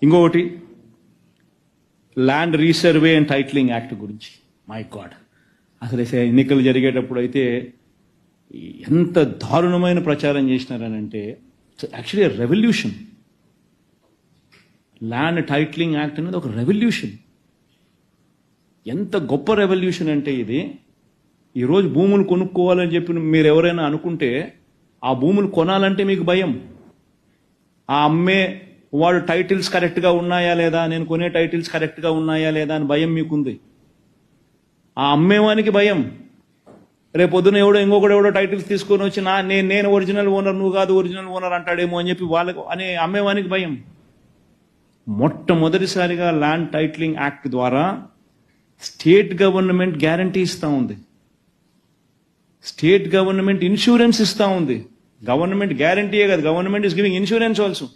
ఇంకొకటి land resurvey and titling act గురించి. My god, అసలు ఎన్నికలు జరిగేటప్పుడు అయితే ఎంత దారుణమైన ప్రచారం చేసినారనంటే actually revolution. Land titling act అనేది ఒక రెవల్యూషన్. ఎంత గొప్ప రెవల్యూషన్ అంటే ఇది. ఈరోజు భూములు కొనుక్కోవాలని చెప్పి మీరు ఎవరైనా అనుకుంటే ఆ భూములు కొనాలంటే మీకు భయం. ఆ అమ్మే వాడు టైటిల్స్ కరెక్ట్గా ఉన్నాయా లేదా, నేను కొనే టైటిల్స్ కరెక్ట్గా ఉన్నాయా లేదా అని భయం మీకుంది. ఆ అమ్మేవానికి భయం, రేపొద్దున ఇంకొకడు ఎవడో టైటిల్స్ తీసుకొని వచ్చి నేను ఒరిజినల్ ఓనర్, నువ్వు కాదు ఒరిజినల్ ఓనర్ అంటాడేమో అని చెప్పి వాళ్ళకు అనే అమ్మేవానికి భయం. మొట్టమొదటిసారిగా ల్యాండ్ టైటిలింగ్ యాక్ట్ ద్వారా స్టేట్ గవర్నమెంట్ గ్యారంటీ ఇస్తూ ఉంది, స్టేట్ గవర్నమెంట్ ఇన్సూరెన్స్ ఇస్తూ ఉంది. గవర్నమెంట్ గ్యారంటీయే కాదు, government is giving insurance also.